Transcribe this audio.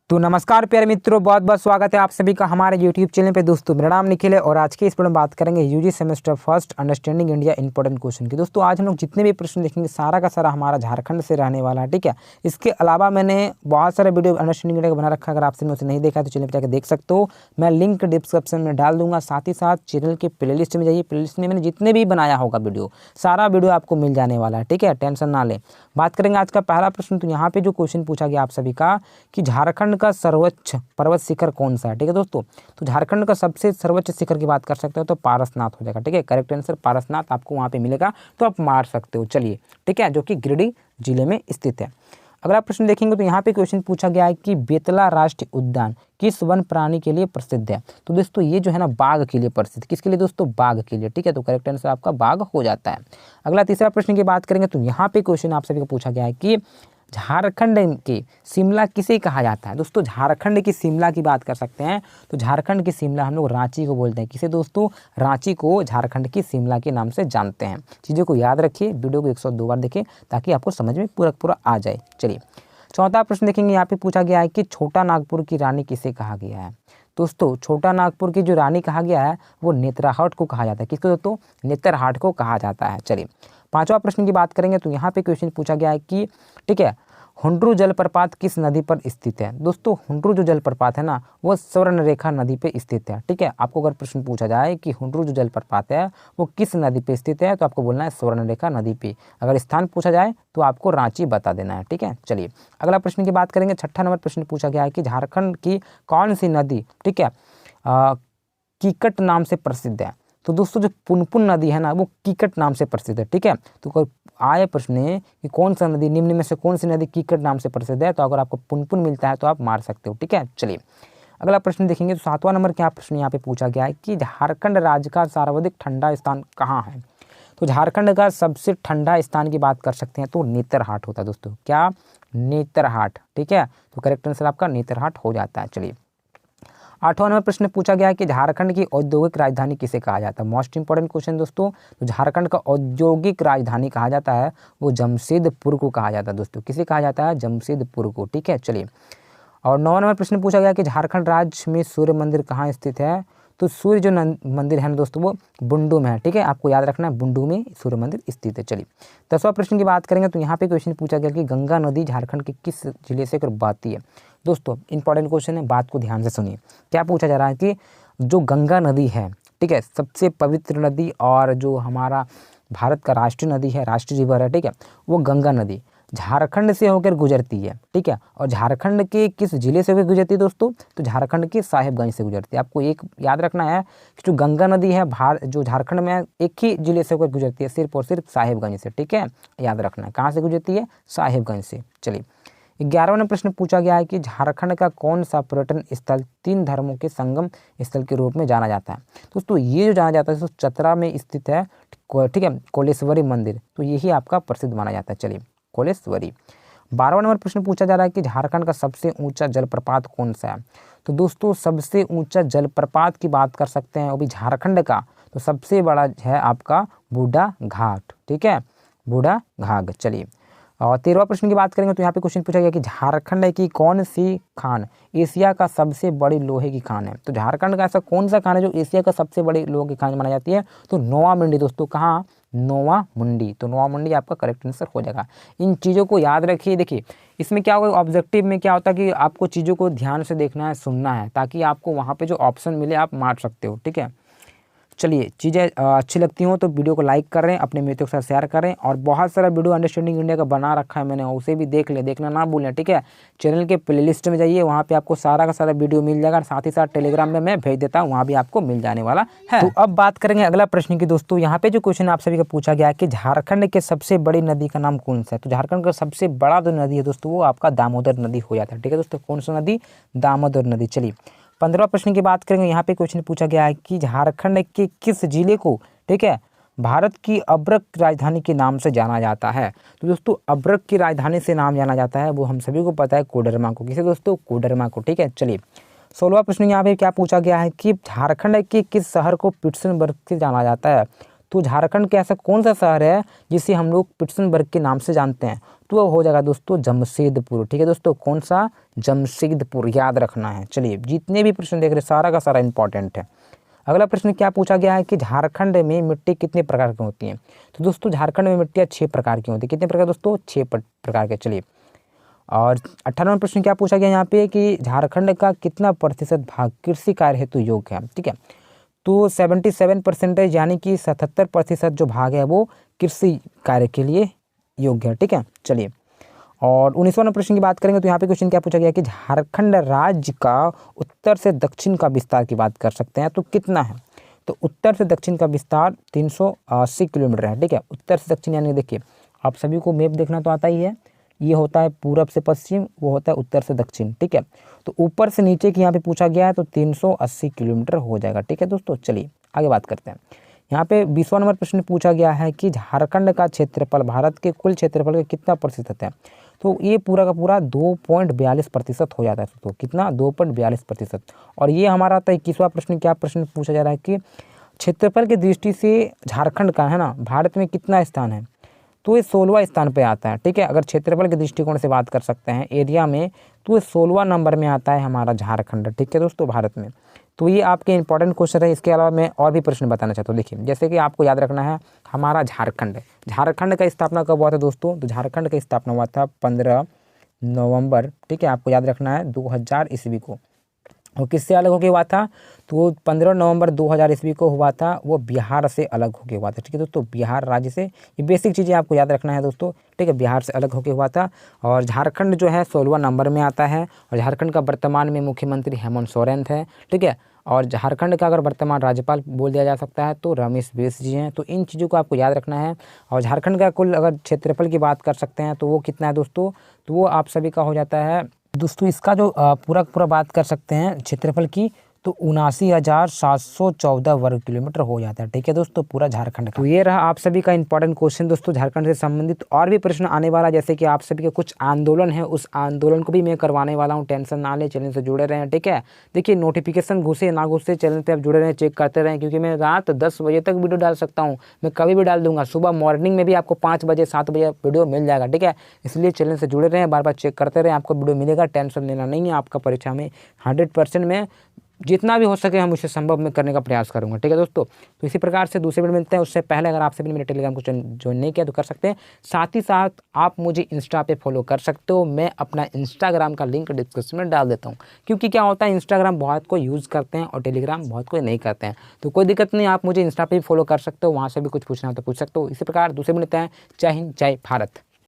तो नमस्कार प्यारे मित्रों, बहुत बहुत स्वागत है आप सभी का हमारे YouTube चैनल पे। दोस्तों मेरा नाम निखिल है और आज के इस वीडियो में बात करेंगे UG semester first understanding India important question की। दोस्तों आज हम लोग जितने भी प्रश्न देखेंगे सारा का सारा हमारा झारखंड से रहने वाला है, ठीक है। इसके अलावा मैंने बहुत सारे वीडियो अंडरस्टैंडिंग इंडिया का बना रखा है, अगर आपने उसे नहीं देखा तो चैनल पर जाकर देख सकते हो। मैं लिंक डिस्क्रिप्शन में डाल दूंगा, साथ ही साथ चैनल के प्लेलिस्ट में जाइए। प्लेलिस्ट में मैंने जितने भी बनाया होगा वीडियो, सारा वीडियो आपको मिल जाने वाला है, ठीक है, टेंशन ना लें। बात करेंगे आज का पहला प्रश्न। तो यहाँ पे जो क्वेश्चन पूछा गया आप सभी का कि झारखंड का सर्वोच्च पर्वत शिखर कौन सा है, ठीक है दोस्तों। तो झारखंड का सबसे सर्वोच्च शिखर की बात कर सकते हो तो पारसनाथ हो जाएगा, ठीक है। करेक्ट आंसर पारसनाथ आपको वहाँ पे मिलेगा, तो आप मार सकते हो। चलिए ठीक है, जो कि गिरिडीह जिले में स्थित है। अगला प्रश्न देखेंगे तो यहाँ पे क्वेश्चन पूछा गया है कि बेतला राष्ट्रीय उद्यान किस वन प्राणी के लिए प्रसिद्ध है। तो दोस्तों ये जो है ना बाघ के लिए प्रसिद्ध, किसके लिए दोस्तों, बाघ के लिए, ठीक है। तो करेक्ट आंसर आपका बाघ हो जाता है। अगला तीसरा प्रश्न की बात करेंगे तो यहाँ पे क्वेश्चन आप सभी को पूछा गया है कि झारखंड की शिमला किसे कहा जाता है। दोस्तों झारखंड की शिमला की बात कर सकते हैं तो झारखंड की शिमला हम लोग रांची को बोलते हैं। किसे दोस्तों, रांची को झारखंड की शिमला के नाम से जानते हैं। चीज़ों को याद रखिए, वीडियो को 102 बार देखें ताकि आपको समझ में पूरा आ जाए। चलिए चौथा प्रश्न देखेंगे, यहाँ पे पूछा गया है कि छोटा नागपुर की रानी किसे कहा गया है। दोस्तों छोटा नागपुर की जो रानी कहा गया है वो नेत्राहाट को कहा जाता है। किसको दोस्तों, नेत्रहाट को कहा जाता है। चलिए पांचवा प्रश्न की बात करेंगे तो यहाँ पे क्वेश्चन पूछा गया है कि ठीक है, हुंड्रू जलप्रपात किस नदी पर स्थित है। दोस्तों हुंड्रू जो जलप्रपात है ना वो स्वर्णरेखा नदी पे स्थित है, ठीक है। आपको अगर प्रश्न पूछा जाए कि हुंड्रू जो जलप्रपात है वो किस नदी पे स्थित है तो आपको बोलना है स्वर्णरेखा नदी पे। अगर स्थान पूछा जाए तो आपको रांची बता देना है, ठीक है। चलिए अगला प्रश्न की बात करेंगे। छठा नंबर प्रश्न पूछा गया है कि झारखंड की कौन सी नदी, ठीक है, कीकट नाम से प्रसिद्ध है। तो दोस्तों जो पुनपुन नदी है ना वो कीकट नाम से प्रसिद्ध है, ठीक है। तो आए प्रश्न कि कौन सा नदी, निम्न में से कौन सी नदी कीकट नाम से प्रसिद्ध है, तो अगर आपको पुनपुन मिलता है तो आप मार सकते हो, ठीक है। चलिए अगला प्रश्न देखेंगे तो सातवां नंबर क्या प्रश्न यहाँ पे पूछा गया है कि झारखंड राज्य का सर्वाधिक ठंडा स्थान कहाँ है। तो झारखंड का सबसे ठंडा स्थान की बात कर सकते हैं तो नेतरहाट होता है दोस्तों। क्या, नेतरहाट, ठीक है। तो करेक्ट आंसर आपका नेतरहाट हो जाता है। चलिए आठवां नंबर प्रश्न पूछा गया है कि झारखंड की औद्योगिक राजधानी किसे कहा जाता है। मोस्ट इंपॉर्टेंट क्वेश्चन दोस्तों। तो झारखंड का औद्योगिक राजधानी कहा जाता है वो जमशेदपुर को कहा जाता है दोस्तों। किसे कहा जाता है, जमशेदपुर को, ठीक है। चलिए और 9वां नंबर प्रश्न पूछा गया कि झारखंड राज्य में सूर्य मंदिर कहाँ स्थित है। तो सूर्य जो मंदिर है ना दोस्तों वो बुंडू में है, ठीक है। आपको याद रखना है बुंडू में सूर्य मंदिर स्थित है। चलिए 10वां प्रश्न की बात करेंगे तो यहाँ पे क्वेश्चन पूछा गया कि गंगा नदी झारखंड के किस जिले से बहती है। दोस्तों इंपॉर्टेंट क्वेश्चन है, बात को ध्यान से सुनिए। क्या पूछा जा रहा है कि जो गंगा नदी है, ठीक है, सबसे पवित्र नदी और जो हमारा भारत का राष्ट्रीय नदी है, राष्ट्रीय रिवर है, ठीक है, वो गंगा नदी झारखंड से होकर गुजरती है, ठीक है। और झारखंड के किस जिले से होकर गुजरती है दोस्तों, तो झारखंड के साहिबगंज से गुजरती है। आपको एक याद रखना है कि जो गंगा नदी है जो झारखंड में एक ही जिले से होकर गुजरती है, सिर्फ और सिर्फ साहिबगंज से, ठीक है। याद रखना है कहाँ से गुजरती है, साहिबगंज से। चलिए 11वां नंबर प्रश्न पूछा गया है कि झारखंड का कौन सा पर्यटन स्थल 3 धर्मों के संगम स्थल के रूप में जाना जाता है। दोस्तों ये जो जाना जाता है तो चतरा में स्थित है, ठीक है, कोलेश्वरी मंदिर, तो यही आपका प्रसिद्ध माना जाता है। चलिए कोलेश्वरी। 12वां नंबर प्रश्न पूछा जा रहा है कि झारखंड का सबसे ऊंचा जलप्रपात कौन सा है। तो दोस्तों सबसे ऊंचा जलप्रपात की बात कर सकते हैं वो भी झारखंड का, तो सबसे बड़ा है आपका बूढ़ा घाट, ठीक है, बूढ़ा घाट। चलिए और 13वां प्रश्न की बात करेंगे तो यहाँ पे क्वेश्चन पूछा गया कि झारखंड की कौन सी खान एशिया का सबसे बड़ी लोहे की खान है। तो झारखंड का ऐसा कौन सा खान है जो एशिया का सबसे बड़ी लोहे की खान मानी जाती है, तो नोवा मुंडी दोस्तों। कहाँ, नोवा मुंडी, तो नोवा मुंडी आपका करेक्ट आंसर हो जाएगा। इन चीज़ों को याद रखिए। देखिए इसमें क्या होगा, ऑब्जेक्टिव में क्या होता है कि आपको चीज़ों को ध्यान से देखना है, सुनना है, ताकि आपको वहाँ पे जो ऑप्शन मिले आप मार सकते हो, ठीक है। चलिए चीज़ें अच्छी लगती हो तो वीडियो को लाइक करें, अपने मित्रों के साथ शेयर करें, और बहुत सारा वीडियो अंडरस्टैंडिंग इंडिया का बना रखा है मैंने, उसे भी देख लें, देखना ना भूलें, ठीक है। चैनल के प्लेलिस्ट में जाइए, वहाँ पे आपको सारा का सारा वीडियो मिल जाएगा, साथ ही साथ टेलीग्राम में मैं भेज देता हूँ, वहाँ भी आपको मिल जाने वाला है। तो अब बात करेंगे अगला प्रश्न की दोस्तों। यहाँ पे जो क्वेश्चन आप सभी का पूछा गया है कि झारखंड के सबसे बड़ी नदी का नाम कौन सा है। तो झारखंड का सबसे बड़ा जो नदी है दोस्तों वो आपका दामोदर नदी हो जाता है, ठीक है दोस्तों। कौन सा नदी, दामोदर नदी। चलिए 15वां प्रश्न की बात करेंगे। यहाँ पे क्वेश्चन पूछा गया है कि झारखंड के किस जिले को, ठीक है, भारत की अब्रक राजधानी के नाम से जाना जाता है। तो दोस्तों अब्रक की राजधानी से नाम जाना जाता है वो हम सभी को पता है, कोडरमा को। किसे दोस्तों, कोडरमा को, ठीक है। चलिए 16वां प्रश्न यहाँ पे क्या पूछा गया है कि झारखंड के किस शहर को पिट्सबर्ग से जाना जाता है। तो झारखंड के ऐसा कौन सा शहर है जिसे हम लोग पिट्सबर्ग के नाम से जानते हैं? तो वो हो जाएगा दोस्तों जमशेदपुर। ठीक है दोस्तों, कौन सा? जमशेदपुर, याद रखना है। चलिए, जितने भी प्रश्न देख रहे सारा का सारा इंपॉर्टेंट है। अगला प्रश्न क्या पूछा गया है कि झारखंड में मिट्टी कितने प्रकार की होती हैं? तो दोस्तों झारखंड में मिट्टियाँ 6 प्रकार की होती है। कितने प्रकार दोस्तों? 6 प्रकार के। चलिए, और 18वां प्रश्न क्या पूछा गया यहाँ पे कि झारखंड का कितना प्रतिशत भाग कृषि कार्य हेतु योग्य है? ठीक है, तो 77% यानी कि 77% जो भाग है वो कृषि कार्य के लिए योग्य है। ठीक है, चलिए, और 19वां प्रश्न की बात करेंगे तो यहाँ पे क्वेश्चन क्या पूछा गया कि झारखंड राज्य का उत्तर से दक्षिण का विस्तार की बात कर सकते हैं तो कितना है? तो उत्तर से दक्षिण का विस्तार 380 किलोमीटर है। ठीक है, उत्तर से दक्षिण यानी देखिए, आप सभी को मैप देखना तो आता ही है। ये होता है पूरब से पश्चिम, वो होता है उत्तर से दक्षिण। ठीक है, तो ऊपर से नीचे की यहाँ पे पूछा गया है तो 380 किलोमीटर हो जाएगा। ठीक है दोस्तों, चलिए आगे बात करते हैं। यहाँ पे 20वां नंबर प्रश्न पूछा गया है कि झारखंड का क्षेत्रफल भारत के कुल क्षेत्रफल का कितना प्रतिशत है? तो ये पूरा का पूरा 2.42% हो जाता है। तो कितना? 2.42%। और ये हमारा आता है 21वां प्रश्न। क्या प्रश्न पूछा जा रहा है कि क्षेत्रफल की दृष्टि से झारखंड का है ना भारत में कितना स्थान है? तो ये 16वां स्थान पे आता है। ठीक है, अगर क्षेत्रफल के दृष्टिकोण से बात कर सकते हैं एरिया में, तो ये 16वां नंबर में आता है हमारा झारखंड। ठीक है दोस्तों, भारत में। तो ये आपके इंपॉर्टेंट क्वेश्चन है। इसके अलावा मैं और भी प्रश्न बताना चाहता हूँ। देखिए, जैसे कि आपको याद रखना है हमारा झारखंड का स्थापना कब हुआ था दोस्तों? तो झारखंड का स्थापना हुआ था 15 नवंबर। ठीक है, आपको याद रखना है 2000 ईस्वी को। और किससे अलग होके हुआ था? तो 15 नवंबर 2000 ईस्वी को हुआ था, वो बिहार से अलग होके हुआ था। ठीक है दोस्तों, बिहार राज्य से। ये बेसिक चीज़ें आपको याद रखना है दोस्तों। ठीक है, बिहार से अलग होके हुआ था। और झारखंड जो है 16वां नंबर में आता है। और झारखंड का वर्तमान में मुख्यमंत्री हेमंत सोरेन थे। ठीक है, और झारखंड का अगर वर्तमान राज्यपाल बोल दिया जा सकता है तो रमेश बैस जी हैं। तो इन चीज़ों को आपको याद रखना है। और झारखंड का कुल अगर क्षेत्रफल की बात कर सकते हैं तो वो कितना है दोस्तों? तो वो आप सभी का हो जाता है दोस्तों, इसका जो पूरा बात कर सकते हैं क्षेत्रफल की, तो 79,714 वर्ग किलोमीटर हो जाता है। ठीक है दोस्तों, पूरा झारखंड का। तो ये रहा आप सभी का इंपॉर्टेंट क्वेश्चन दोस्तों झारखंड से संबंधित। और भी प्रश्न आने वाला, जैसे कि आप सभी के कुछ आंदोलन है, उस आंदोलन को भी मैं करवाने वाला हूँ। टेंशन ना ले, चैनल से जुड़े रहें। ठीक है, देखिए नोटिफिकेशन घुसे ना घुसे, चैनल पर आप जुड़े रहें, चेक करते रहें, क्योंकि मैं रात 10 बजे तक वीडियो डाल सकता हूँ। मैं कभी भी डाल दूंगा। सुबह मॉर्निंग में भी आपको 5 बजे 7 बजे वीडियो मिल जाएगा। ठीक है, इसलिए चैनल से जुड़े रहें, बार बार चेक करते रहें, आपको वीडियो मिलेगा। टेंशन लेना नहीं है। आपका परीक्षा में 100% में जितना भी हो सके हम उसे संभव में करने का प्रयास करूंगा। ठीक है दोस्तों, तो इसी प्रकार से दूसरे वीडियो मिलते हैं। उससे पहले अगर आपसे भी मेरे टेलीग्राम को ज्वाइन नहीं किया तो कर सकते हैं। साथ ही साथ आप मुझे इंस्टा पे फॉलो कर सकते हो। मैं अपना इंस्टाग्राम का लिंक डिस्क्रिप्शन में डाल देता हूँ, क्योंकि क्या होता है इंस्टाग्राम बहुत कोई यूज़ करते हैं और टेलीग्राम बहुत कोई नहीं करते हैं। तो कोई दिक्कत नहीं, आप मुझे इंस्टा पर भी फॉलो कर सकते हो, वहाँ से भी कुछ पूछना हो तो पूछ सकते हो। इसी प्रकार दूसरे मिलते हैं। जय हिंद, जय भारत।